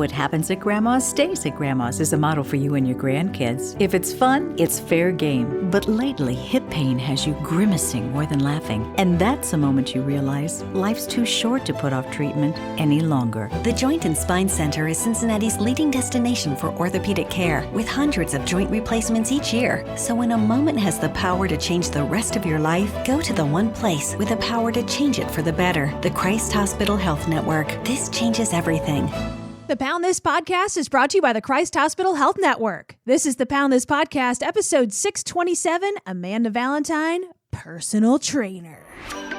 What happens at Grandma's stays at Grandma's is a model for you and your grandkids. If it's fun, it's fair game. But lately, hip pain has you grimacing more than laughing. And that's the moment you realize life's too short to put off treatment any longer. The Joint and Spine Center is Cincinnati's leading destination for orthopedic care, with hundreds of joint replacements each year. So when a moment has the power to change the rest of your life, go to the one place with the power to change it for the better. The Christ Hospital Health Network. This changes everything. The Pound This Podcast is brought to you by the Christ Hospital Health Network. This is the Pound This Podcast, episode 627, Amanda Valentine, personal trainer.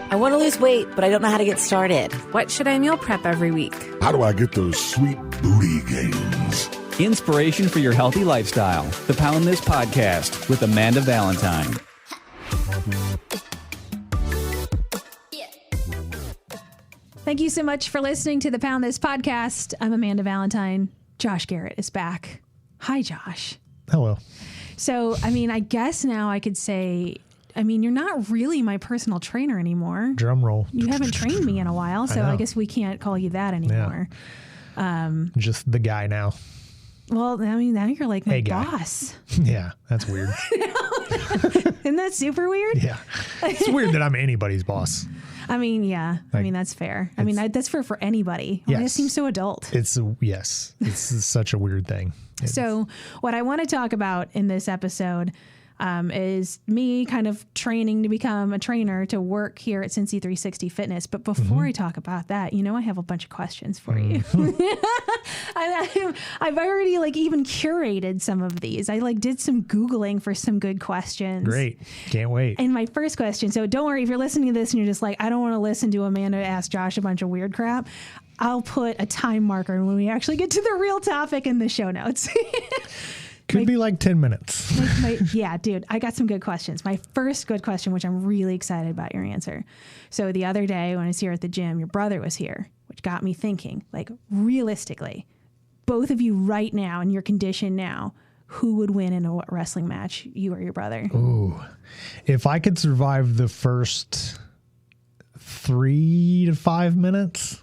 I want to lose weight, but I don't know how to get started. What should I meal prep every week? How do I get those sweet booty gains? Inspiration for your healthy lifestyle. The Pound This Podcast with Amanda Valentine. Thank you so much for listening to the Pound This Podcast. I'm Amanda Valentine. Josh Garrett is back. Hi, Josh. Hello. So, I guess now I could say, you're not really my personal trainer anymore. Drum roll. You haven't trained me in a while, so I guess we can't call you that anymore. Yeah. Just the guy now. Well, now you're like my boss. Yeah, that's weird. Isn't that super weird? Yeah. It's weird that I'm anybody's boss. Yeah. That's fair. That's fair for anybody. Yes. It seems so adult. It's such a weird thing. So what I want to talk about in this episode is me kind of training to become a trainer to work here at Cincy 360 Fitness. But before I talk about that, I have a bunch of questions for you. I've already even curated some of these. I did some Googling for some good questions. Great. Can't wait. And my first question, so don't worry if you're listening to this and you're just like, I don't want to listen to Amanda ask Josh a bunch of weird crap. I'll put a time marker when we actually get to the real topic in the show notes. Could be like 10 minutes. Yeah, dude, I got some good questions. My first good question, which I'm really excited about your answer. So the other day when I was here at the gym, your brother was here, which got me thinking, realistically, both of you right now in your condition now, who would win in a wrestling match, you or your brother? Ooh, if I could survive the first 3 to 5 minutes,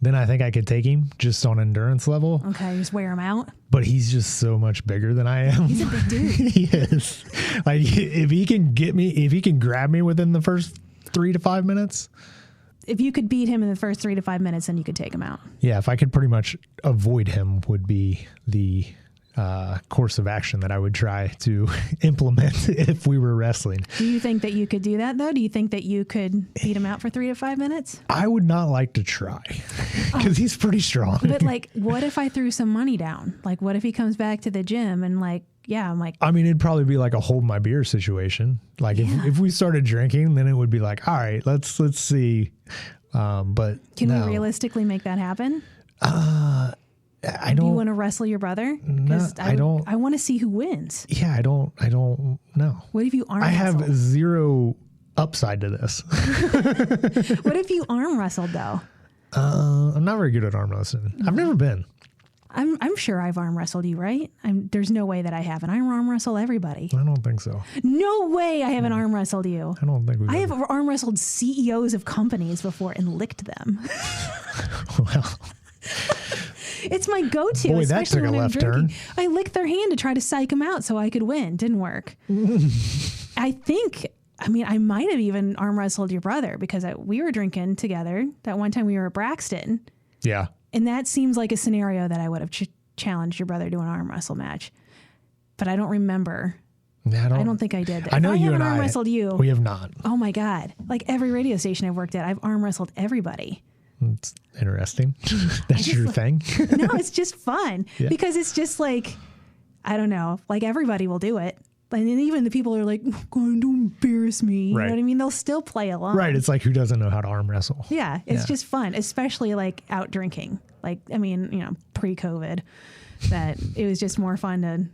then I think I could take him just on endurance level. Okay, just wear him out. But he's just so much bigger than I am. He's a big dude. He is. If he can grab me within the first 3 to 5 minutes. If you could beat him in the first 3 to 5 minutes, then you could take him out. Yeah, if I could pretty much avoid him would be the course of action that I would try to implement if we were wrestling. Do you think that you could do that, though? Do you think that you could beat him out for 3 to 5 minutes? I would not like to try because he's pretty strong. But what if I threw some money down? What if he comes back to the gym and it'd probably be like a hold my beer situation. If we started drinking, then it would be like, all right, let's see. But can we realistically make that happen? I don't. Do you want to wrestle your brother? No, I don't. I want to see who wins. Yeah, I don't know. What if you arm I wrestle? have zero upside to this. What if you arm wrestled though? I'm not very good at arm wrestling. I've never been. I'm sure I've arm wrestled you, right? There's no way that I haven't. I arm wrestle everybody. I don't think so. No way I haven't arm wrestled you. I don't think we. I have arm wrestled CEOs of companies before and licked them. Well. It's my go-to. Boy, that took a left turn. I licked their hand to try to psych them out so I could win. Didn't work. I might have even arm wrestled your brother because we were drinking together that one time we were at Braxton. Yeah. And that seems like a scenario that I would have challenged your brother to an arm wrestle match. But I don't remember. I don't think I did that. I know you and I arm wrestled you. We have not. Oh my God. Every radio station I've worked at, I've arm wrestled everybody. It's interesting. That's your thing. No, it's just fun because it's just I don't know, everybody will do it. And even the people are like, going to embarrass me. You know what I mean? They'll still play along. Right. It's who doesn't know how to arm wrestle? Yeah. It's just fun, especially out drinking. Pre-COVID, that it was just more fun to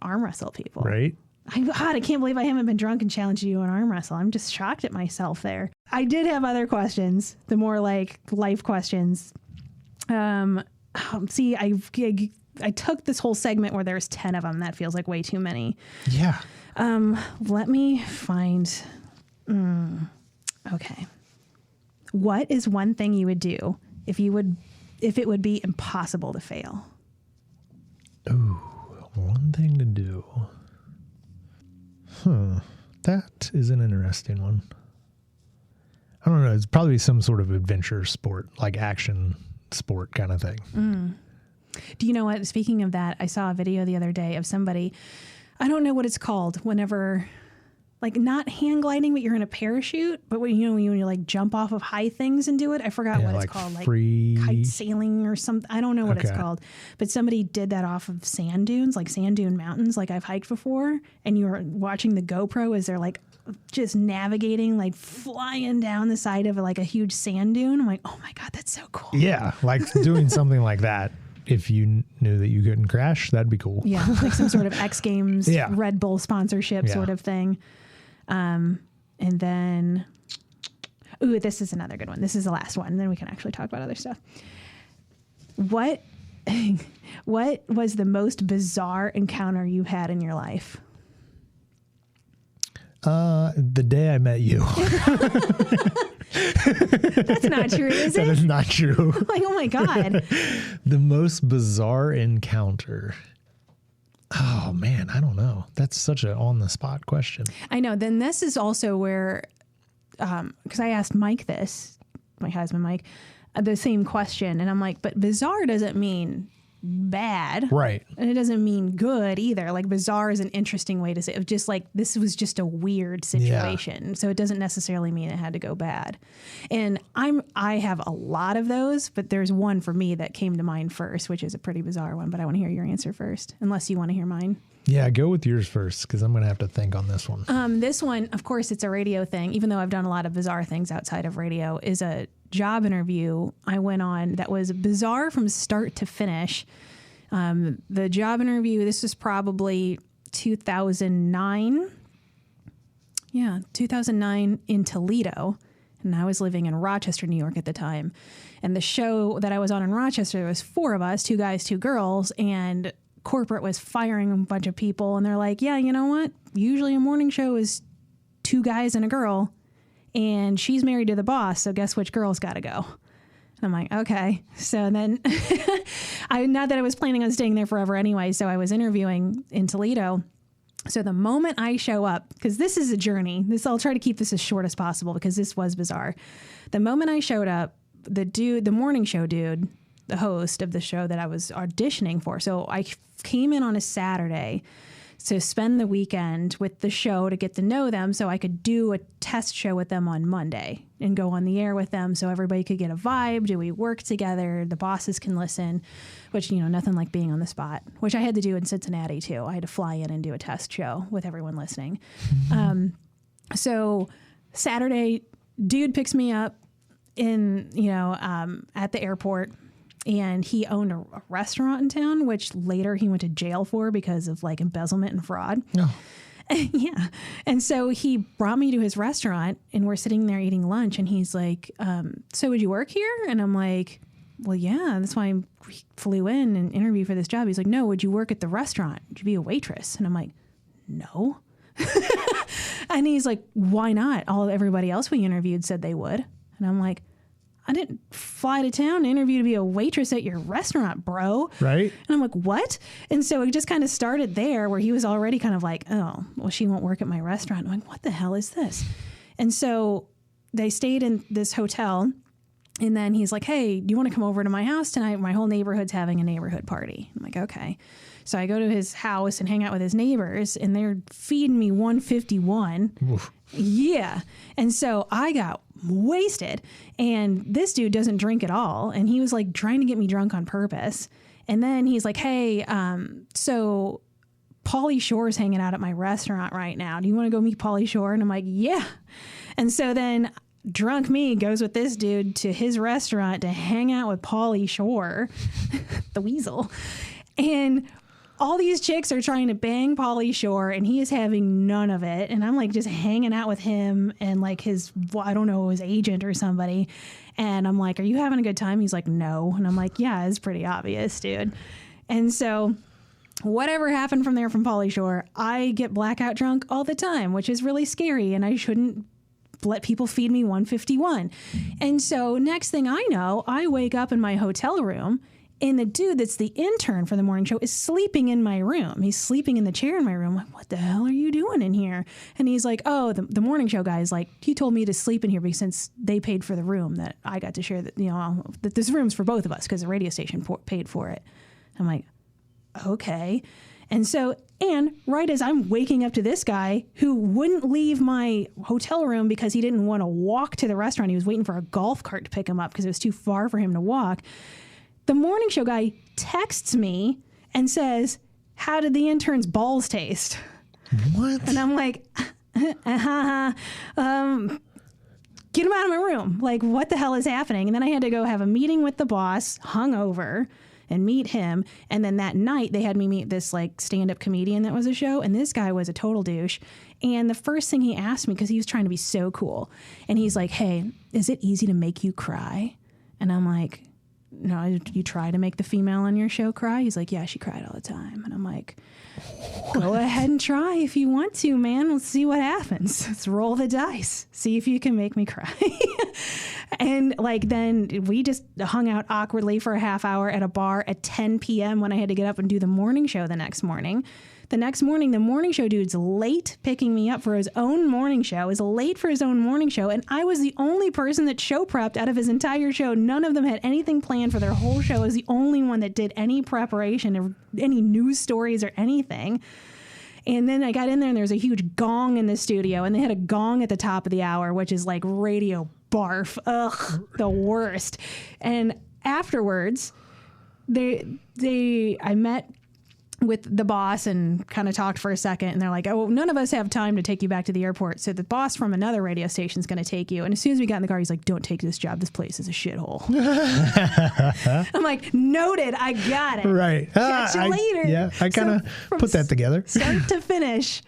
arm wrestle people. Right. I can't believe I haven't been drunk and challenged you in arm wrestle. I'm just shocked at myself there. I did have other questions, the more life questions. See, I took this whole segment where there's 10 of them. That feels like way too many. Yeah. Let me find. Okay. What is one thing you would do if you would if it would be impossible to fail? Ooh, one thing to do. That is an interesting one. I don't know. It's probably some sort of adventure sport, like action sport kind of thing. Do you know what? Speaking of that, I saw a video the other day of somebody, I don't know what it's called, whenever, like not hang gliding, but you're in a parachute, but when you like jump off of high things and do it, I forgot what it's called, free... like kite sailing or something. I don't know what it's called, but somebody did that off of sand dunes, like sand dune mountains, like I've hiked before, and you were watching the GoPro as they're like just navigating, like flying down the side of like a huge sand dune. I'm like, oh my God, that's so cool. Yeah, like doing something like that. If you knew that you couldn't crash, that'd be cool. Yeah, like some sort of X Games Red Bull sponsorship sort of thing. And then, this is another good one. This is the last one. And then we can actually talk about other stuff. What was the most bizarre encounter you've had in your life? The day I met you. That's not true, is it? That is not true. Like, oh my God. The most bizarre encounter. Oh man, I don't know. That's such an on the spot question. I know. Then this is also where, because I asked Mike this, my husband Mike, the same question, and I'm like, but bizarre doesn't mean bad, right? And it doesn't mean good either. Like bizarre is an interesting way to say it. Just like this was just a weird situation, so it doesn't necessarily mean it had to go bad. And I have a lot of those, but there's one for me that came to mind first, which is a pretty bizarre one. But I want to hear your answer first, unless you want to hear mine. Yeah, go with yours first, because I'm going to have to think on this one. This one, of course, it's a radio thing, even though I've done a lot of bizarre things outside of radio, is a job interview I went on that was bizarre from start to finish. The job interview, this was probably 2009. Yeah, 2009 in Toledo. And I was living in Rochester, New York at the time. And the show that I was on in Rochester, there was 4 of us, 2 guys, 2 girls, and corporate was firing a bunch of people. And they're like, yeah, you know what? Usually a morning show is 2 guys and a girl, and she's married to the boss, so guess which girl's got to go? And I'm like, okay. So then not that I was planning on staying there forever anyway, so I was interviewing in Toledo. So the moment I show up, because this is a journey, I'll try to keep this as short as possible because this was bizarre. The moment I showed up, the morning show dude, the host of the show that I was auditioning for, so I came in on a Saturday to spend the weekend with the show to get to know them so I could do a test show with them on Monday and go on the air with them so everybody could get a vibe. Do we work together? The bosses can listen, which, nothing like being on the spot, which I had to do in Cincinnati too. I had to fly in and do a test show with everyone listening. So Saturday, dude picks me up in, at the airport. And he owned a restaurant in town, which later he went to jail for because of like embezzlement and fraud. Oh. Yeah. And so he brought me to his restaurant and we're sitting there eating lunch. And he's like, so would you work here? And I'm like, well, yeah, that's why I flew in and interviewed for this job. He's like, no, would you work at the restaurant? Would you be a waitress? And I'm like, no. And he's like, why not? Everybody else we interviewed said they would. And I'm like, I didn't fly to town to interview to be a waitress at your restaurant, bro. Right. And I'm like, what? And so it just kind of started there where he was already kind of like, oh, well, she won't work at my restaurant. I'm like, what the hell is this? And so they stayed in this hotel. And then he's like, hey, do you want to come over to my house tonight? My whole neighborhood's having a neighborhood party. I'm like, okay. So I go to his house and hang out with his neighbors, and they're feeding me 151. Oof. Yeah. And so I got wasted, and this dude doesn't drink at all. And he was like trying to get me drunk on purpose. And then he's like, hey, so Pauly Shore's hanging out at my restaurant right now. Do you want to go meet Pauly Shore? And I'm like, yeah. And so then drunk me goes with this dude to his restaurant to hang out with Pauly Shore, the weasel. And all these chicks are trying to bang Pauly Shore, and he is having none of it. And I'm like just hanging out with him and like his agent or somebody. And I'm like, are you having a good time? He's like, no. And I'm like, yeah, it's pretty obvious, dude. And so whatever happened from there from Pauly Shore, I get blackout drunk all the time, which is really scary. And I shouldn't let people feed me 151. And so next thing I know, I wake up in my hotel room and the dude that's the intern for the morning show is sleeping in my room. He's sleeping in the chair in my room. I'm like, what the hell are you doing in here? And he's like, oh, the morning show guy is like, he told me to sleep in here because since they paid for the room that I got to share, that, you know, that this room's for both of us because the radio station paid for it. I'm like, okay. And so, and right as I'm waking up to this guy who wouldn't leave my hotel room because he didn't want to walk to the restaurant. He was waiting for a golf cart to pick him up because it was too far for him to walk. The morning show guy texts me and says, how did the intern's balls taste? What? And I'm like, get him out of my room. Like, what the hell is happening? And then I had to go have a meeting with the boss, hungover, and meet him. And then that night they had me meet this like stand-up comedian that was a show. And this guy was a total douche. And the first thing he asked me, because he was trying to be so cool, and he's like, hey, is it easy to make you cry? And I'm like, no, you try to make the female on your show cry? He's like, yeah, she cried all the time. And I'm like, go ahead and try if you want to, man. Let's see what happens. Let's roll the dice. See if you can make me cry. And like, then we just hung out awkwardly for a half hour at a bar at 10 p.m. when I had to get up and do the morning show the next morning. The next morning, the morning show dude's late picking me up for his own morning show, is late for his own morning show. And I was the only person that show prepped out of his entire show. None of them had anything planned for their whole show. I was the only one that did any preparation or any news stories or anything. And then I got in there and there was a huge gong in the studio and they had a gong at the top of the hour, which is like radio barf. Ugh, the worst. And afterwards, I met with the boss and kind of talked for a second, and they're like, oh, none of us have time to take you back to the airport, so the boss from another radio station is going to take you. And as soon as we got in the car, he's like, don't take this job, this place is a shithole. I'm like, noted, I got it. Right. Catch you later. Yeah, I kind of put that together. Start to finish,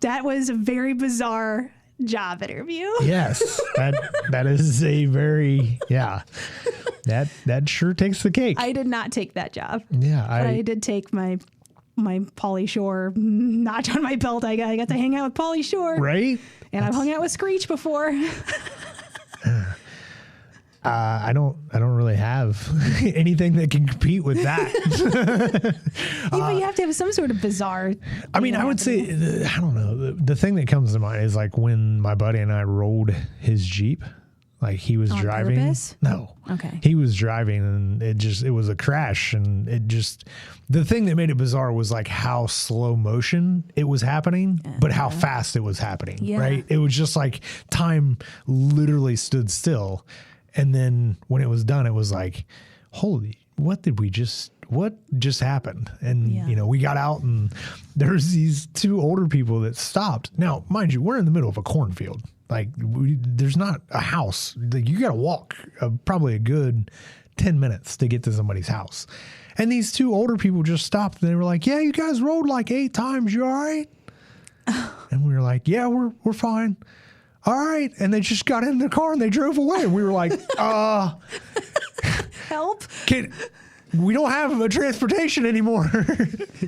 that was a very bizarre job interview. Yes, that is a very, yeah, that sure takes the cake. I did not take that job. Yeah, but I did take my Pauly Shore notch on my belt. I got to hang out with Pauly Shore, right? And I've hung out with Screech before. I don't really have anything that can compete with that. But you have to have some sort of bizarre. I mean, I would say, I don't know. The thing that comes to mind is like when my buddy and I rolled his Jeep. Like he was driving. Purpose? No. Okay. He was driving and it was a crash, and the thing that made it bizarre was like how slow motion it was happening, but how fast it was happening. Yeah. Right. It was just like time literally stood still. And then when it was done, it was like, holy, what just happened? And, we got out and there's these two older people that stopped. Now, mind you, we're in the middle of a cornfield. Like there's not a house. Like, you got to walk probably a good 10 minutes to get to somebody's house. And these two older people just stopped and they were like, yeah, you guys rode like 8 times. You all right? And we were like, yeah, we're fine. All right. And they just got in the car and they drove away. And we were like, help. We don't have a transportation anymore.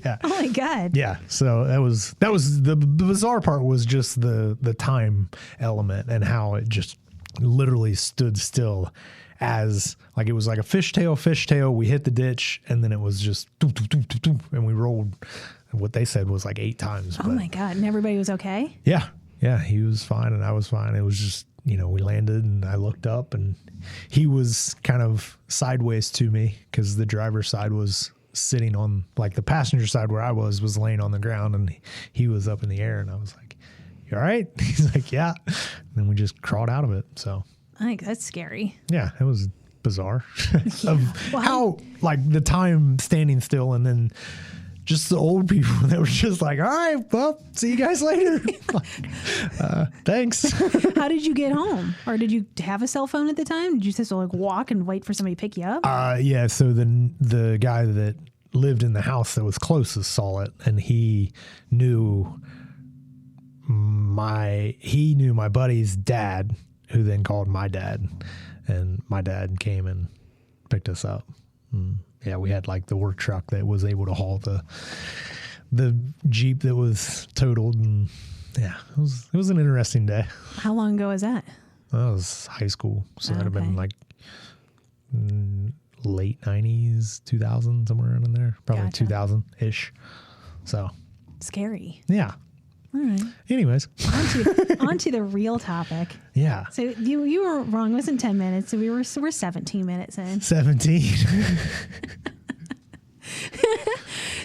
Yeah. Oh my God. Yeah. So that was the bizarre part, was just the time element and how it just literally stood still as like, it was like a fishtail. We hit the ditch and then it was just doop, doop, doop, doop, doop, and we rolled. What they said was like 8 times. Oh my God. And everybody was okay? Yeah. Yeah. He was fine and I was fine. It was just, we landed and I looked up and he was kind of sideways to me because the driver's side was sitting on, like, the passenger side where I was laying on the ground, and he was up in the air, and I was like, you all right? He's like, yeah. And then we just crawled out of it. So I think that's scary. Yeah, it was bizarre how like the time standing still, and then just the old people that were just like, all right, well, see you guys later. Thanks. How did you get home? Or did you have a cell phone at the time? Did you just like walk and wait for somebody to pick you up? Yeah. So the guy that lived in the house that was closest saw it, and he knew my buddy's dad, who then called my dad, and my dad came and picked us up. Yeah, we had like the work truck that was able to haul the Jeep that was totaled, and Yeah, it was an interesting day. How long ago was that? Well, it was high school, so that'd have been like late 90s, 2000, somewhere around in there. Probably Gotcha. 2000-ish. So. Scary. Yeah. All right. Anyways. On to the real topic. Yeah. So you were wrong. It wasn't 10 minutes. So we're 17 minutes in. 17.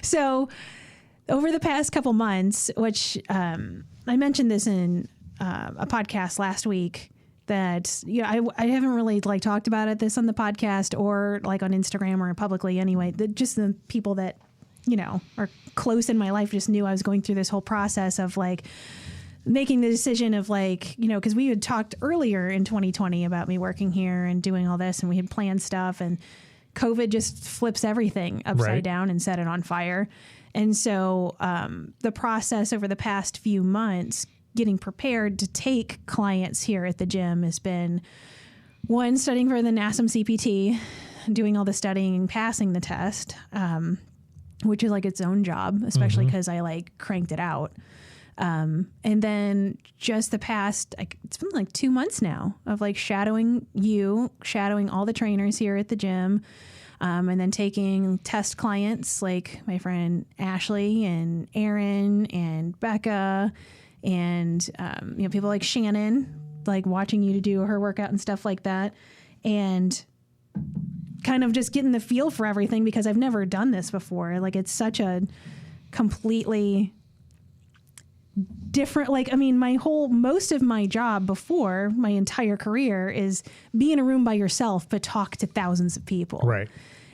So over the past couple months, which I mentioned this in a podcast last week, that I haven't really like talked about this on the podcast or like on Instagram or publicly anyway. Just the people that are close in my life just knew I was going through this whole process of like making the decision of like, because we had talked earlier in 2020 about me working here and doing all this, and we had planned stuff, and COVID just flips everything upside down and set it on fire. And so the process over the past few months, getting prepared to take clients here at the gym, has been one, studying for the NASM CPT, doing all the studying, passing the test, which is like its own job, especially because I like cranked it out. And then just the past, it's been like 2 months now of like shadowing all the trainers here at the gym. And then taking test clients like my friend Ashley and Aaron and Becca and, people like Shannon, like watching you to do her workout and stuff like that. And kind of just getting the feel for everything because I've never done this before. Like it's such a completely different, most of my job before, my entire career, is be in a room by yourself, but talk to thousands of people. Right.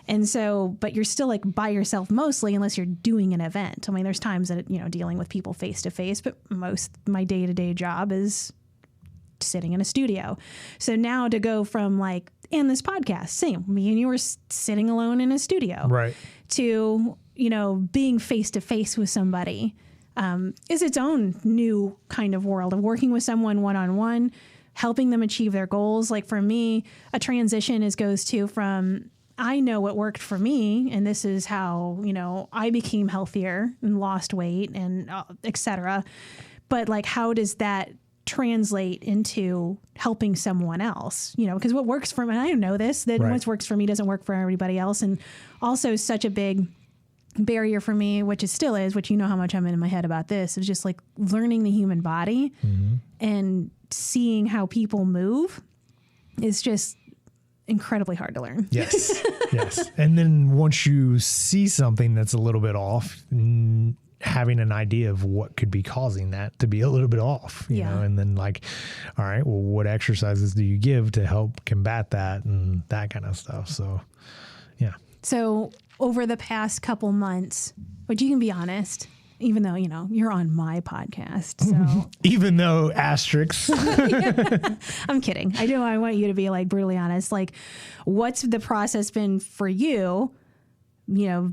And so, but you're still like by yourself mostly, unless you're doing an event. I mean, there's times that, dealing with people face to face, but my day-to-day job is sitting in a studio. So now to go from like, in this podcast, same, me and you were sitting alone in a studio. Right. To, being face to face with somebody, is its own new kind of world of working with someone one-on-one, helping them achieve their goals. Like for me, a transition goes from, I know what worked for me, and this is how, I became healthier and lost weight and et cetera. But like, how does that translate into helping someone else? Because what works for me, and I know this, that what works for me doesn't work for everybody else. And also such a big barrier for me, which it still is, which how much I'm in my head about this, is just like learning the human body and seeing how people move is just incredibly hard to learn. Yes. Yes. And then once you see something that's a little bit off, having an idea of what could be causing that to be a little bit off, you know, and then like, all right, well, what exercises do you give to help combat that and that kind of stuff? So, yeah. So over the past couple months, but you can be honest, even though, you're on my podcast. So even though asterisks. I'm kidding. I want you to be like brutally honest. Like, what's the process been for you,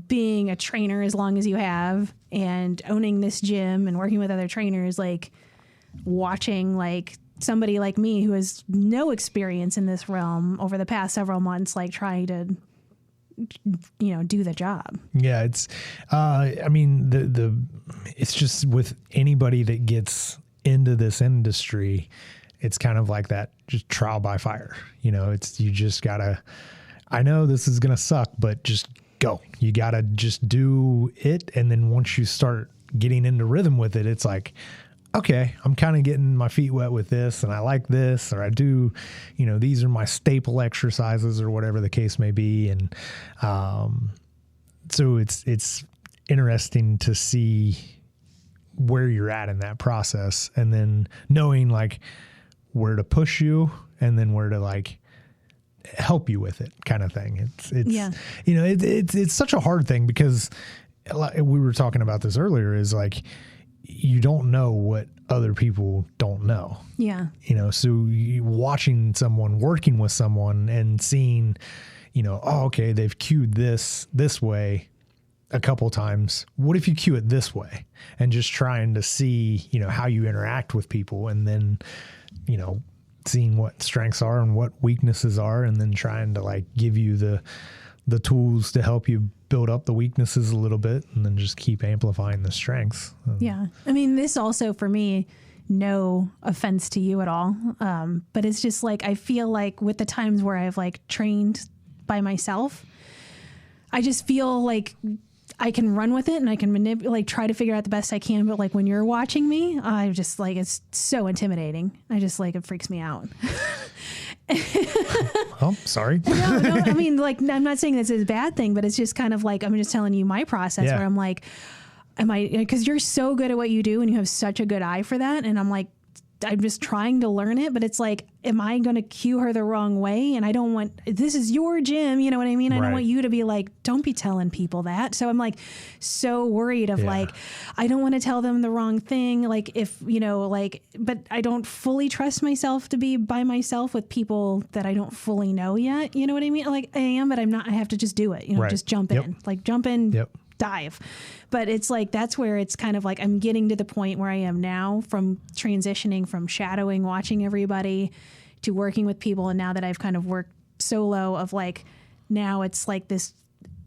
being a trainer as long as you have and owning this gym and working with other trainers, like watching like somebody like me who has no experience in this realm over the past several months, like trying to do the job. Yeah, it's it's just with anybody that gets into this industry, it's kind of like that, just trial by fire. You just gotta, I know this is gonna suck, but just go. You gotta just do it. And then once you start getting into rhythm with it, it's like, okay, I'm kind of getting my feet wet with this and I like this, or I do, these are my staple exercises or whatever the case may be. And so it's interesting to see where you're at in that process, and then knowing like where to push you and then where to like help you with it kind of thing. It's such a hard thing because we were talking about this earlier, is like, you don't know what other people don't know. Yeah. So watching someone, working with someone and seeing, oh, okay, they've cued this way a couple times. What if you cue it this way? And just trying to see, how you interact with people, and then, seeing what strengths are and what weaknesses are, and then trying to like give you the tools to help you build up the weaknesses a little bit and then just keep amplifying the strengths. Yeah. I mean, this also for me, no offense to you at all. But it's just like, I feel like with the times where I've like trained by myself, I just feel like I can run with it and I can manipulate, try to figure out the best I can. But like when you're watching me, I just like, it's so intimidating. I just like, it freaks me out. Oh, sorry. No, I mean, like, I'm not saying this is a bad thing, but it's just kind of like, I'm just telling you my process where I'm like, because you're so good at what you do and you have such a good eye for that. And I'm like, I'm just trying to learn it, but it's like, am I going to cue her the wrong way? And I don't want, this is your gym. You know what I mean? I don't want you to be like, don't be telling people that. So I'm like, so worried of like, I don't want to tell them the wrong thing. Like if, you know, like, but I don't fully trust myself to be by myself with people that I don't fully know yet. You know what I mean? Like I am, but I'm not, I have to just do it, you know, just jump in, like jump in, dive. But it's like, that's where it's kind of like, I'm getting to the point where I am now from transitioning from shadowing, watching everybody to working with people. And now that I've kind of worked solo of like, now it's like this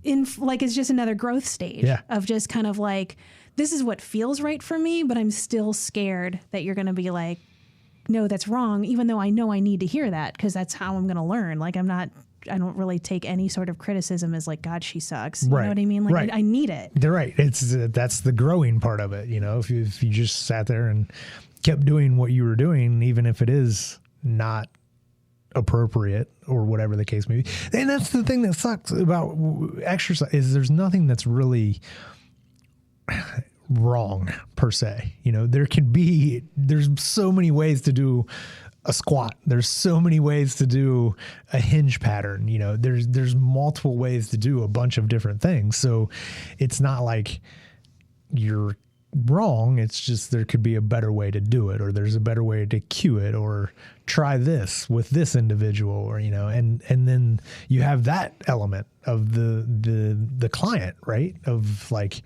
it's just another growth stage of just kind of like, this is what feels right for me, but I'm still scared that you're going to be like, no, that's wrong. Even though I know I need to hear that because that's how I'm going to learn. Like I don't really take any sort of criticism as like, God, she sucks. You know what I mean? Like I need it. They're right. That's the growing part of it. You know, if you just sat there and kept doing what you were doing, even if it is not appropriate or whatever the case may be. And that's the thing that sucks about exercise is there's nothing that's really wrong per se. You know, there's so many ways to do a squat. There's so many ways to do a hinge pattern. You know, there's multiple ways to do a bunch of different things. So it's not like you're wrong. It's just there could be a better way to do it, or there's a better way to cue it, or try this with this individual, or, you know, and then you have that element of the client, right? Of like,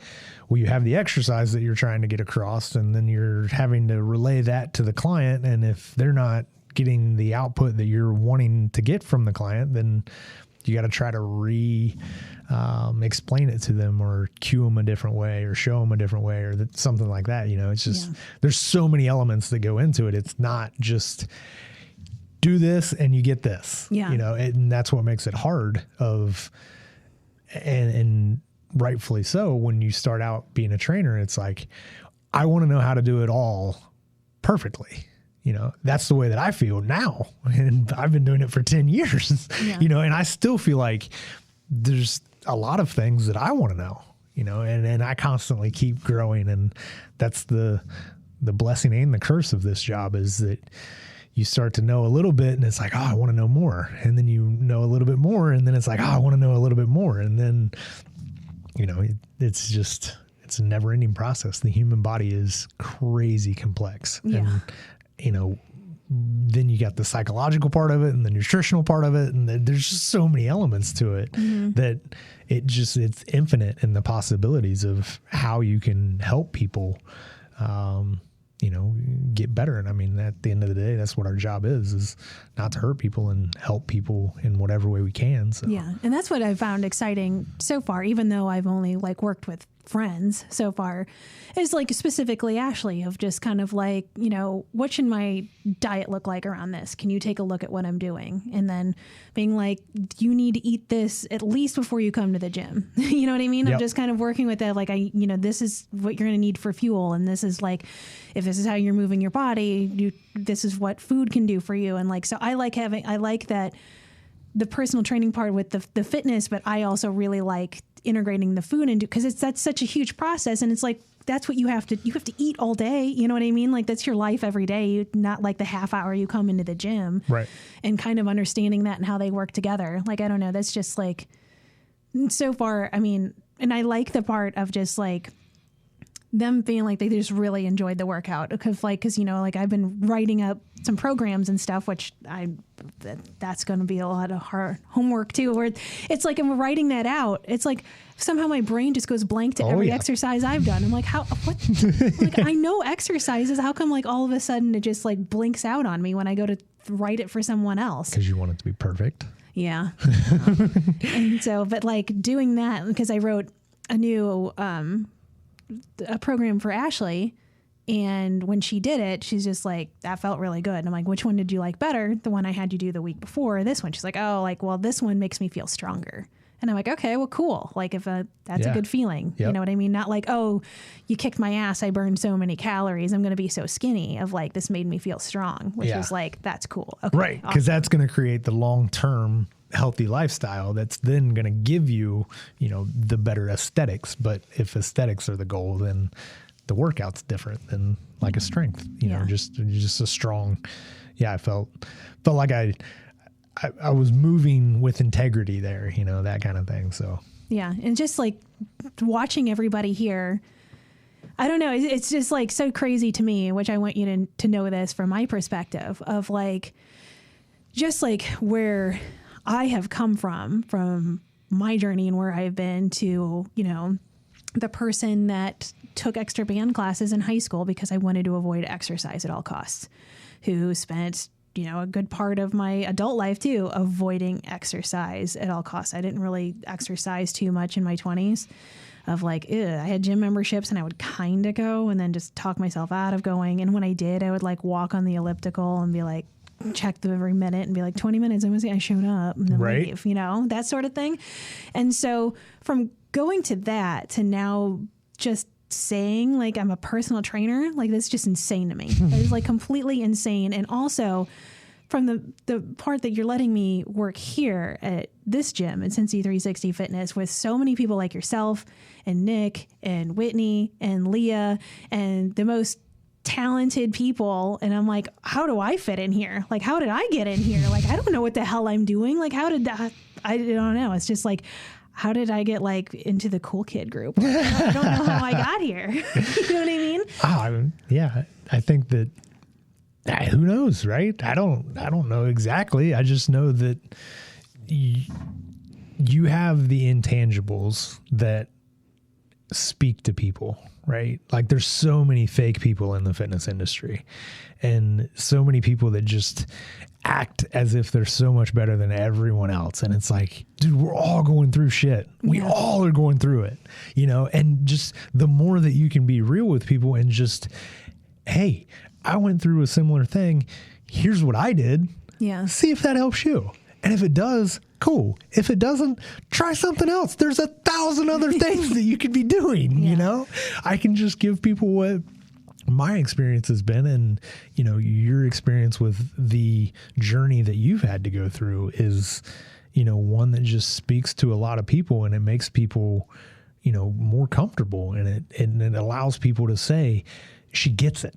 well, you have the exercise that you're trying to get across, and then you're having to relay that to the client. And if they're not getting the output that you're wanting to get from the client, then you got to try to explain it to them, or cue them a different way, or show them a different way, or something like that. You know, it's just, there's so many elements that go into it. It's not just do this and you get this, you know, and that's what makes it hard and rightfully so. When you start out being a trainer, it's like, I want to know how to do it all perfectly. You know, that's the way that I feel now. And I've been doing it for 10 years, you know, and I still feel like there's a lot of things that I want to know, you know, and I constantly keep growing. And that's the blessing and the curse of this job, is that you start to know a little bit and it's like, oh, I want to know more. And then you know a little bit more. And then it's like, oh, I want to know a little bit more. And then, you know, it's a never ending process. The human body is crazy complex. And, you know, then you got the psychological part of it and the nutritional part of it. And there's just so many elements to it that it's infinite in the possibilities of how you can help people, you know, get better. And I mean, at the end of the day, that's what our job is not to hurt people and help people in whatever way we can. So. Yeah. And that's what I've found exciting so far, even though I've only like worked with friends so far, is like specifically Ashley, of just kind of like, you know, what should my diet look like around this? Can you take a look at what I'm doing? And then being like, you need to eat this at least before you come to the gym. You know what I mean? I'm just kind of working with that. Like, you know, this is what you're going to need for fuel. And this is like, if this is how you're moving your body, this is what food can do for you. And like, so I like that the personal training part with the fitness, but I also really like integrating the food into, because that's such a huge process. And it's like, that's what you have to eat all day. You know what I mean? Like that's your life every day, not like the half hour you come into the gym, right? And kind of understanding that and how they work together. Like, I don't know. That's just like, so far, I mean, and I like the part of just like them feeling like they just really enjoyed the workout, because, you know, like I've been writing up some programs and stuff, which that's going to be a lot of hard homework too, where it's like, I'm writing that out. It's like somehow my brain just goes blank to every exercise I've done. I'm like, like, I know exercises. How come like all of a sudden it just like blinks out on me when I go to write it for someone else? Because you want it to be perfect. Yeah. And so, but like doing that, because I wrote a new a program for Ashley, and when she did it, she's just like, that felt really good. And I'm like, which one did you like better? The one I had you do the week before, or this one? She's like, oh, like, well, this one makes me feel stronger. And I'm like, okay, well, cool. Like if that's a good feeling, you know what I mean? Not like, oh, you kicked my ass, I burned so many calories, I'm going to be so skinny. Of like, this made me feel strong, which is like, that's cool. Okay, right. Because that's going to create the long-term healthy lifestyle that's then going to give you, you know, the better aesthetics. But if aesthetics are the goal, then the workout's different than like a strength, you know, just a strong. Yeah. I felt like I was moving with integrity there, you know, that kind of thing. So, yeah. And just like watching everybody here, I don't know. It's just like so crazy to me, which I want you to know this from my perspective of like, just like where I have come from my journey and where I've been to, you know, the person that took extra band classes in high school because I wanted to avoid exercise at all costs, who spent, you know, a good part of my adult life too, avoiding exercise at all costs. I didn't really exercise too much in my 20s of like, I had gym memberships and I would kind of go and then just talk myself out of going. And when I did, I would like walk on the elliptical and be like, check them every minute and be like 20 minutes. I showed up and then leave, you know, that sort of thing. And so from going to that to now just saying like I'm a personal trainer, like that's just insane to me. That is like completely insane. And also from the part that you're letting me work here at this gym at Cincy 360 Fitness with so many people like yourself and Nick and Whitney and Leah and the most talented people. And I'm like, how do I fit in here? Like, how did I get in here? Like, I don't know what the hell I'm doing. Like, how did that? I don't know. It's just like, how did I get like into the cool kid group? Like, I don't know how I got here. You know what I mean? Yeah. I think that who knows, right? I don't know exactly. I just know that you have the intangibles that speak to people, right? Like there's so many fake people in the fitness industry and so many people that just act as if they're so much better than everyone else. And it's like, dude, we're all going through shit. We all are going through it, you know, and just the more that you can be real with people and just, hey, I went through a similar thing. Here's what I did. Yeah. See if that helps you. And if it does, cool. If it doesn't, try something else. There's 1,000 other things that you could be doing, you know? I can just give people what my experience has been, and, you know, your experience with the journey that you've had to go through is, you know, one that just speaks to a lot of people, and it makes people, you know, more comfortable, and it allows people to say, she gets it.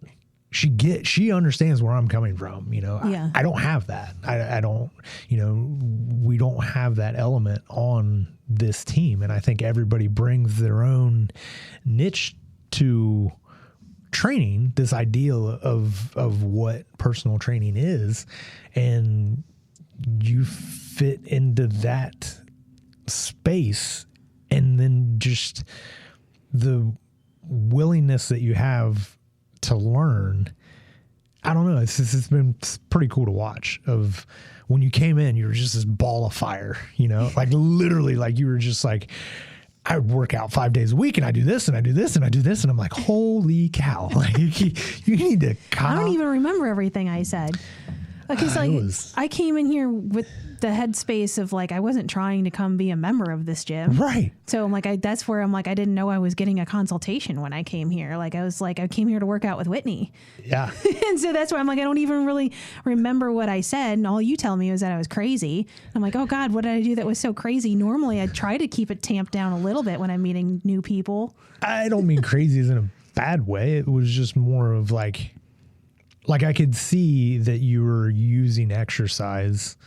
She understands where I'm coming from. You know, I don't have that. I don't, you know, we don't have that element on this team. And I think everybody brings their own niche to training, this ideal of what personal training is. And you fit into that space, and then just the willingness that you have to learn. I don't know. It's been pretty cool to watch. Of when you came in, you were just this ball of fire, you know, like literally, like you were just like, I would work out 5 days a week and I do this and I do this and I do this. And I'm like, holy cow. Like you need to I don't even remember everything I said. Because I came in here with the headspace of like, I wasn't trying to come be a member of this gym. Right. So I'm like, that's where I'm like, I didn't know I was getting a consultation when I came here. Like, I was like, I came here to work out with Whitney. Yeah. And so that's why I'm like, I don't even really remember what I said. And all you tell me was that I was crazy. I'm like, oh God, what did I do that was so crazy? Normally I try to keep it tamped down a little bit when I'm meeting new people. I don't mean crazy as in a bad way. It was just more of like I could see that you were using exercise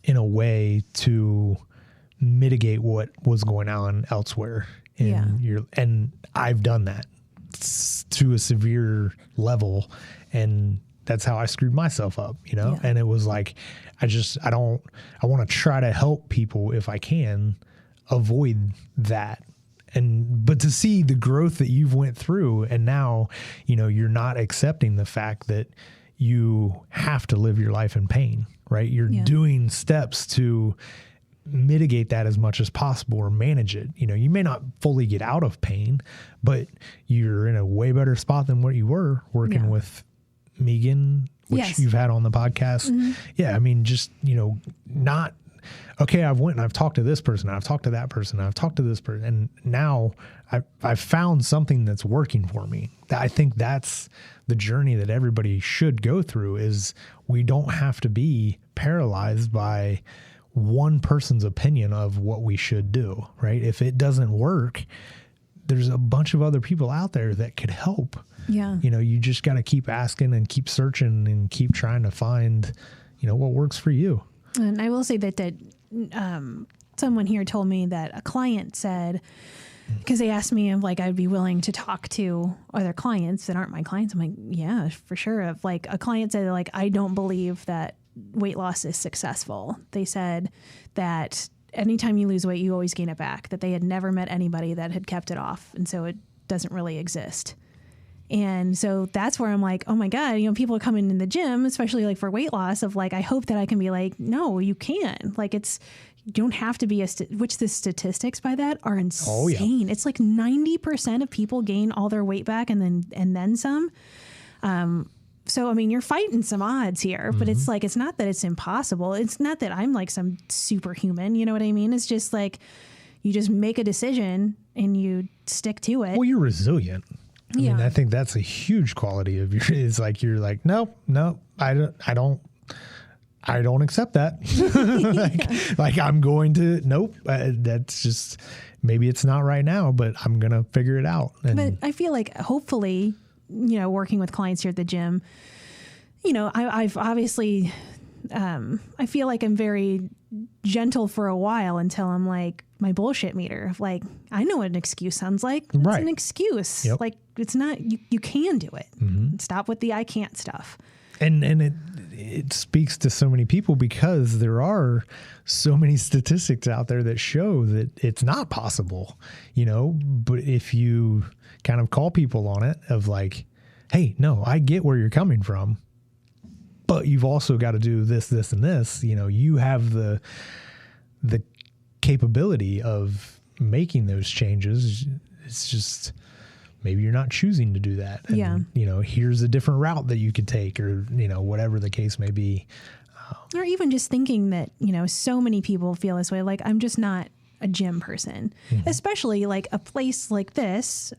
in a way to mitigate what was going on elsewhere. And I've done that to a severe level, and that's how I screwed myself up, you know? And it was like, I want to try to help people if I can avoid that. But to see the growth that you've went through, and now, you know, you're not accepting the fact that you have to live your life in pain. right? You're doing steps to mitigate that as much as possible or manage it. You know, you may not fully get out of pain, but you're in a way better spot than what you were working with Megan, which you've had on the podcast. Mm-hmm. Yeah. I mean, just, you know, not, okay, I've went and I've talked to this person, I've talked to that person, I've talked to this person, and now I've found something that's working for me. I think that's the journey that everybody should go through. Is we don't have to be paralyzed by one person's opinion of what we should do, right? If it doesn't work, there's a bunch of other people out there that could help. Yeah. You know, you just got to keep asking and keep searching and keep trying to find, you know, what works for you. And I will say that someone here told me that a client said, because they asked me if like I'd be willing to talk to other clients that aren't my clients. I'm like, yeah, for sure. If like a client said like, I don't believe that weight loss is successful. They said that anytime you lose weight, you always gain it back, that they had never met anybody that had kept it off. And so it doesn't really exist. And so that's where I'm like, oh my God, you know, people are coming in the gym, especially like for weight loss, of like, I hope that I can be like, no, you can. Like you don't have to be which the statistics by that are insane. Oh, yeah. It's like 90% of people gain all their weight back and then some. So, I mean, you're fighting some odds here, but it's like, it's not that it's impossible. It's not that I'm like some superhuman, you know what I mean? It's just like, you just make a decision and you stick to it. Well, you're resilient. I mean, I think that's a huge quality of your, is like, you're like, no, I don't accept that. like I'm going to, that's just, maybe it's not right now, but I'm going to figure it out. But I feel like hopefully, you know, working with clients here at the gym, you know, I've obviously, I feel like I'm very gentle for a while until I'm like my bullshit meter of like, I know what an excuse sounds like. It's an excuse. Yep. Like it's not, you can do it. Mm-hmm. Stop with the I can't stuff. And it speaks to so many people because there are so many statistics out there that show that it's not possible, you know, but if you kind of call people on it of like, hey, no, I get where you're coming from, but you've also got to do this, this, and this, you know, you have the capability of making those changes. It's just, maybe you're not choosing to do that. And, you know, here's a different route that you could take, or, you know, whatever the case may be. Or even just thinking that, you know, so many people feel this way. Like, I'm just not a gym person, especially like a place like this,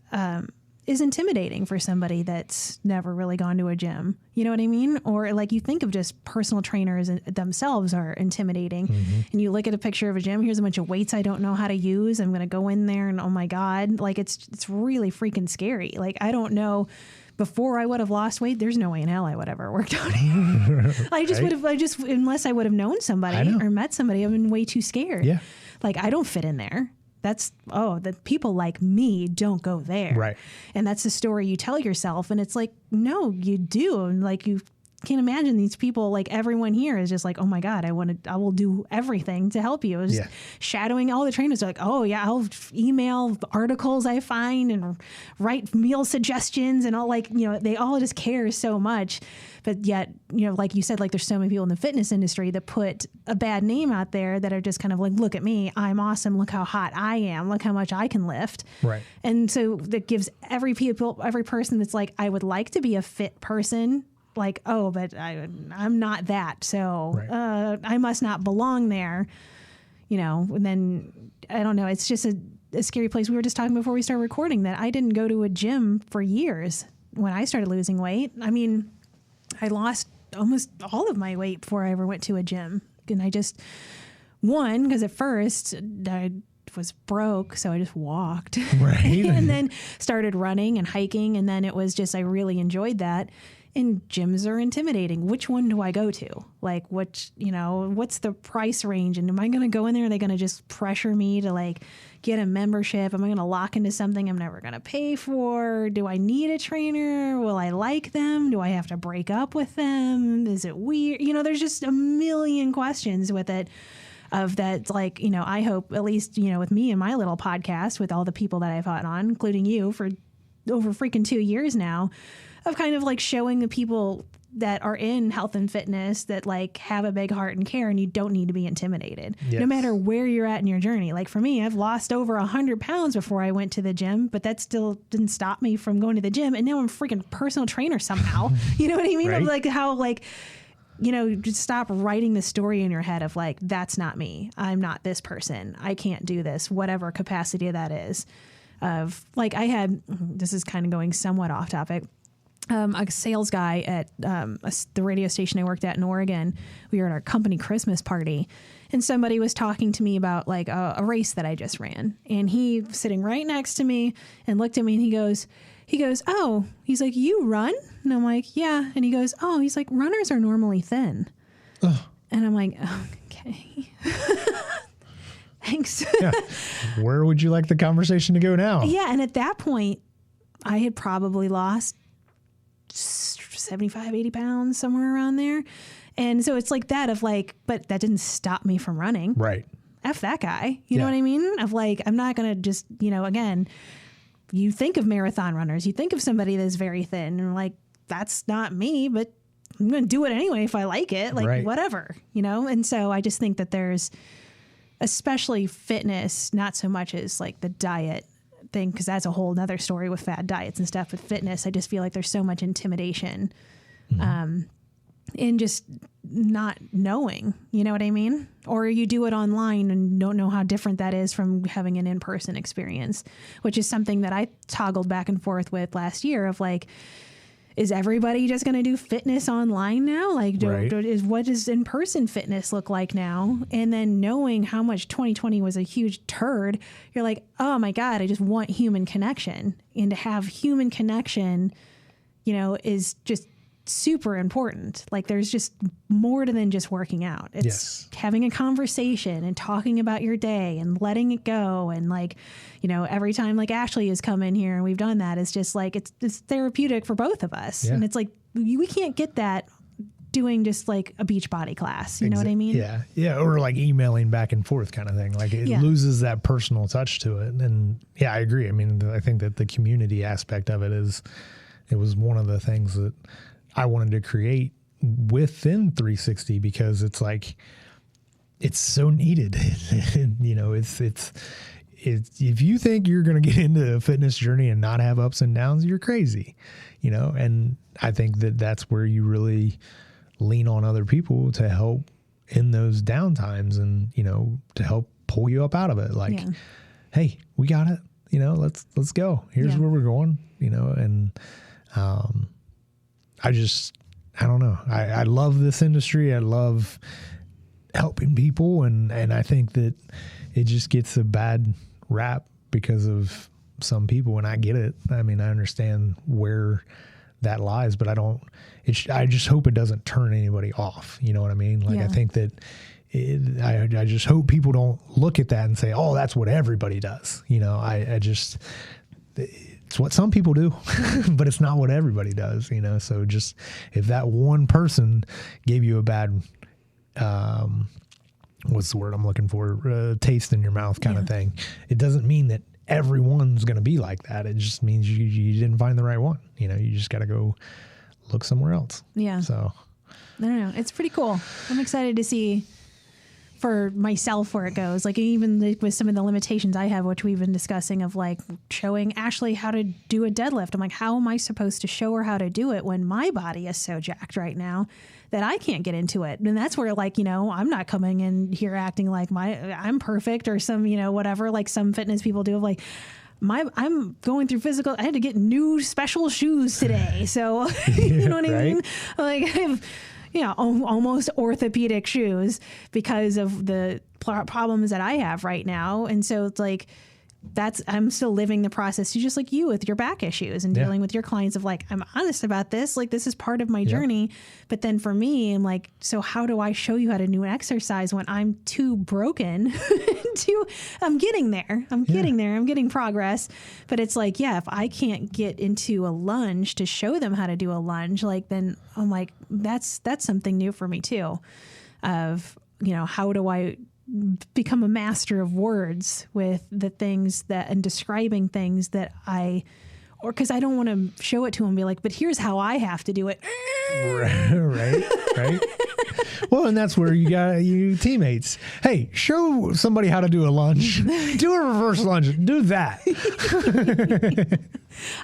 is intimidating for somebody that's never really gone to a gym. You know what I mean? Or like you think of just personal trainers themselves are intimidating. And you look at a picture of a gym, here's a bunch of weights I don't know how to use. I'm going to go in there and oh my God, like it's really freaking scary. Like, I don't know, before I would have lost weight, there's no way in hell I would ever worked out. Unless I would have known somebody or met somebody, I've been way too scared. Yeah. Like, I don't fit in there. The people like me don't go there. Right. And that's the story you tell yourself. And it's like, no, you do. And like, you can't imagine these people, like everyone here is just like, oh my God, I will do everything to help you. Just shadowing all the trainers are like, oh yeah, I'll email articles I find and write meal suggestions and all, like, you know, they all just care so much. But yet, you know, like you said, like there's so many people in the fitness industry that put a bad name out there that are just kind of like, look at me, I'm awesome. Look how hot I am. Look how much I can lift. Right. And so that gives every person that's like, I would like to be a fit person, like, oh, but I'm not that. So I must not belong there, you know. And then, I don't know, it's just a scary place. We were just talking before we started recording that I didn't go to a gym for years when I started losing weight. I mean, I lost almost all of my weight before I ever went to a gym. And I just, because at first I was broke, so I just walked. Right. And then started running and hiking. And then it was just, I really enjoyed that. And gyms are intimidating. Which one do I go to? Like, what's the price range? And am I going to go in there? Are they going to just pressure me to like get a membership? Am I going to lock into something I'm never going to pay for? Do I need a trainer? Will I like them? Do I have to break up with them? Is it weird? You know, there's just a million questions with it. Of that, like, you know, I hope at least, you know, with me and my little podcast, with all the people that I've had on, including you for over freaking 2 years now of kind of like showing the people that are in health and fitness that like have a big heart and care, and you don't need to be intimidated no matter where you're at in your journey. Like for me, I've lost over 100 pounds before I went to the gym, but that still didn't stop me from going to the gym. And now I'm a freaking personal trainer somehow. You know what I mean? Right. Like how like, you know, just stop writing the story in your head of like, that's not me. I'm not this person. I can't do this, whatever capacity that is. Of like, this is kind of going somewhat off topic. A sales guy at the radio station I worked at in Oregon. We were at our company Christmas party, and somebody was talking to me about like a race that I just ran. And he was sitting right next to me and looked at me and he goes, oh, he's like, you run? And I'm like, yeah. And he goes, oh, he's like, runners are normally thin. Ugh. And I'm like, okay. Thanks. Yeah. Where would you like the conversation to go now? Yeah. And at that point, I had probably lost 75, 80 pounds, somewhere around there. And so it's like that of like, but that didn't stop me from running. Right. F that guy. You know what I mean? Of like, I'm not going to just, you know, again, you think of marathon runners, you think of somebody that's very thin and like, that's not me, but I'm going to do it anyway if I like it, like whatever, you know? And so I just think that there's, especially fitness, not so much as like the diet thing, because that's a whole nother story with fad diets and stuff. With fitness, I just feel like there's so much intimidation in just not knowing, you know what I mean? Or you do it online and don't know how different that is from having an in-person experience, which is something that I toggled back and forth with last year of like, is everybody just going to do fitness online now? Like, what does in-person fitness look like now? And then knowing how much 2020 was a huge turd, you're like, oh my God, I just want human connection. And to have human connection, you know, is just super important. Like there's just more to than just working out. It's having a conversation and talking about your day and letting it go. And like, you know, every time like Ashley has come in here and we've done that, it's just like, it's therapeutic for both of us. And it's like, we can't get that doing just like a beach body class. You know what I mean? Yeah. Yeah. Or like emailing back and forth kind of thing. Like it loses that personal touch to it. And yeah, I agree. I mean, I think that the community aspect of it was one of the things that I wanted to create within 360, because it's like, it's so needed. You know, it's if you think you're going to get into a fitness journey and not have ups and downs, you're crazy, you know? And I think that that's where you really lean on other people to help in those down times and, you know, to help pull you up out of it. Like, hey, we got it, you know, let's go. Here's where we're going, you know? And, I don't know. I love this industry. I love helping people. And I think that it just gets a bad rap because of some people. And I get it. I mean, I understand where that lies, but I just hope it doesn't turn anybody off. You know what I mean? Like, I think that I just hope people don't look at that and say, oh, that's what everybody does. You know, it's what some people do, but it's not what everybody does, you know? So just, if that one person gave you a bad, what's the word I'm looking for? Taste in your mouth kind of thing. It doesn't mean that everyone's going to be like that. It just means you didn't find the right one. You know, you just got to go look somewhere else. Yeah. So I don't know. It's pretty cool. I'm excited to see for myself where it goes. Like even with some of the limitations I have, which we've been discussing, of like showing Ashley how to do a deadlift. I'm like, how am I supposed to show her how to do it when my body is so jacked right now that I can't get into it? And that's where, like, you know, I'm not coming in here acting like I'm perfect or some, you know, whatever, like some fitness people do, of like, I'm going through physical. I had to get new special shoes today. So you know what I mean? Like I have, you know, almost orthopedic shoes because of the problems that I have right now. And so it's like, I'm still living the process, just like you with your back issues and dealing with your clients of like, I'm honest about this. Like, this is part of my journey. But then for me, I'm like, so how do I show you how to do an exercise when I'm too broken I'm getting there. I'm getting progress. But it's like, if I can't get into a lunge to show them how to do a lunge, like, then I'm like, that's something new for me too, of, you know, how do I become a master of words with the things that, and describing things that I or because I don't want to show it to him and be like, but here's how I have to do it. Right. Well, and that's where you got you teammates. Hey, show somebody how to do a lunge. Do a reverse lunge. Do that.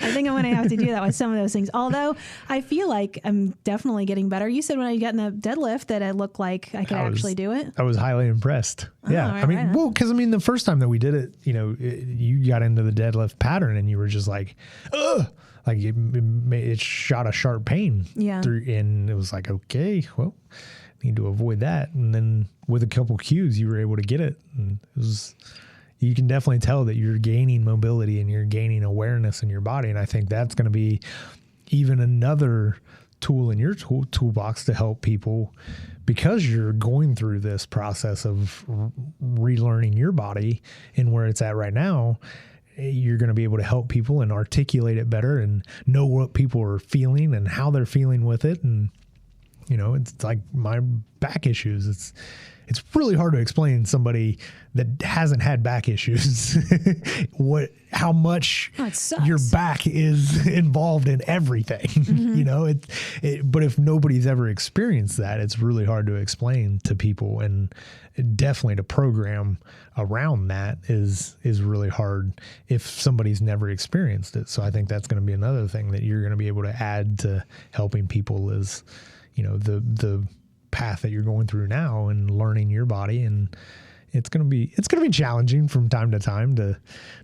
I think I'm going to have to do that with some of those things. Although I feel like I'm definitely getting better. You said when I got in the deadlift that it looked like I could actually do it. I was highly impressed. Yeah. Right, the first time that we did it, you got into the deadlift pattern and you were just like, ugh. Like it shot a sharp pain through, and it was like, okay, well, need to avoid that. And then with a couple cues, you were able to get it. And you can definitely tell that you're gaining mobility and you're gaining awareness in your body. And I think that's going to be even another tool in your toolbox to help people, because you're going through this process of relearning your body and where it's at right now. You're going to be able to help people and articulate it better and know what people are feeling and how they're feeling with it. And, it's like my back issues. It's really hard to explain somebody that hasn't had back issues how much your back is involved in everything. Mm-hmm. But if nobody's ever experienced that, it's really hard to explain to people, and definitely to program around that is really hard if somebody's never experienced it. So I think that's going to be another thing that you're going to be able to add to helping people is, the path that you're going through now and learning your body. And it's going to be challenging from time to time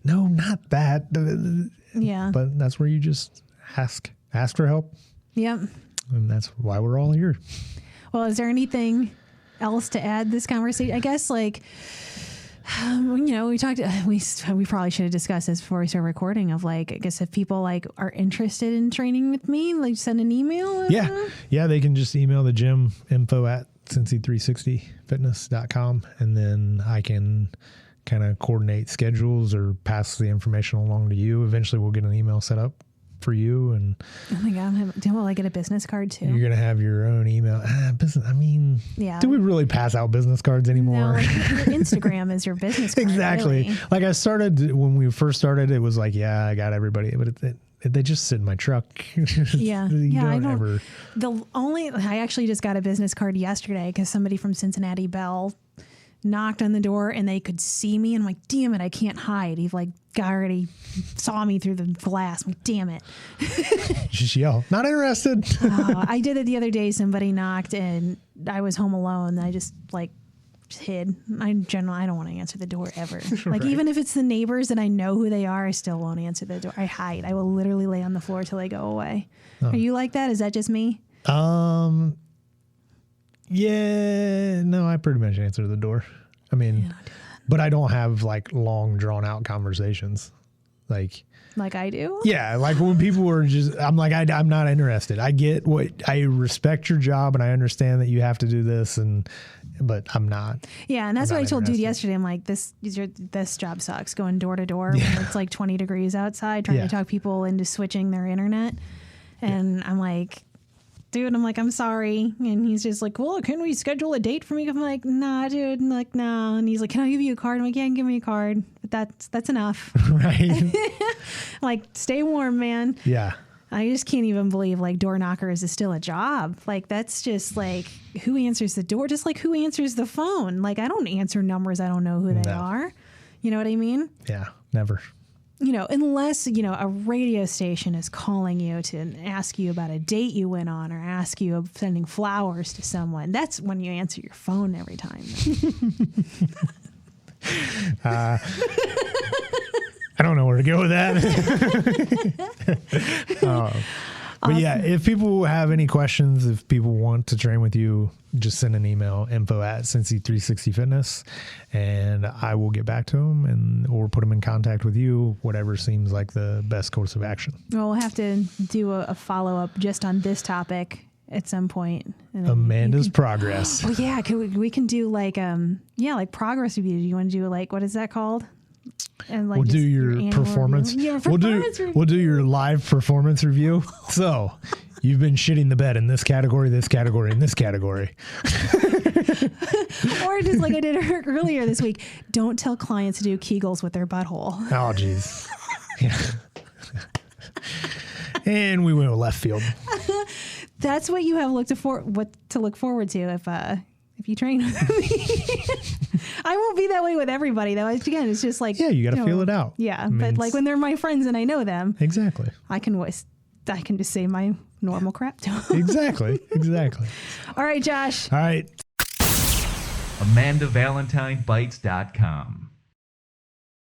no, not that. Yeah. But that's where you just ask for help. Yep. And that's why we're all here. Well, is there anything else to add this conversation? I guess we talked, we probably should have discussed this before we started recording of I guess if people are interested in training with me, send an email. Yeah. They can just email the gym info@Cincy360fitness.com. And then I can kind of coordinate schedules or pass the information along to you. Eventually we'll get an email set up for you. And oh my God, will I get a business card too? You're going to have your own email. Business. I mean, do we really pass out business cards anymore? No, your Instagram is your business card. Exactly. Really. Like I started, when we first started, it was like, yeah, I got everybody, but they just sit in my truck. Yeah. I actually just got a business card yesterday because somebody from Cincinnati Bell knocked on the door and they could see me, and I'm like, damn it, I can't hide. He already saw me through the glass. I'm like, damn it. Just yell, not interested. I did it the other day. Somebody knocked and I was home alone. And I just hid. I don't want to answer the door ever. Right. Even if it's the neighbors and I know who they are, I still won't answer the door. I hide. I will literally lay on the floor till they go away. Oh. Are you like that? Is that just me? Yeah, no, I pretty much answer the door. I mean, but I don't have long drawn out conversations. Like I do? Yeah. When people are I'm I'm not interested. I respect your job and I understand that you have to do this but I'm not. Yeah. And that's what I told dude yesterday. I'm like, this job sucks, going door to door when it's 20 degrees outside, trying to talk people into switching their internet. And I'm like, dude, I'm sorry. And he's just like, well, can we schedule a date for me? I'm like, nah, dude. I'm like, nah. And he's like, can I give you a card? I'm like, yeah, give me a card. But that's enough. Right. Stay warm, man. Yeah. I just can't even believe door knockers is still a job. That's just who answers the door? Just who answers the phone? I don't answer numbers. I don't know who they are. You know what I mean? Yeah, never. Unless, a radio station is calling you to ask you about a date you went on or ask you of sending flowers to someone. That's when you answer your phone every time. I don't know where to go with that. But awesome. Yeah, if people have any questions, if people want to train with you, just send an email, info@Cincy360fitness, and I will get back to them or put them in contact with you, whatever seems like the best course of action. Well, we'll have to do a follow-up just on this topic at some point. Amanda's progress. Oh, yeah. We can do progress review. Do you want to do what is that called? And we'll do your performance. We'll do your live performance review. So you've been shitting the bed in this category, and this category. Or just like I did earlier this week, don't tell clients to do Kegels with their butthole. Oh, geez. Yeah. And we went with left field. That's what you have what to look forward to if you train with me. I won't be that way with everybody though. Again, it's just like, yeah, you got to feel it out. Yeah. I mean, but like when they're my friends and I know them. Exactly. I can just say my normal crap to them. Exactly. All right, Josh. All right. AmandaValentineBites.com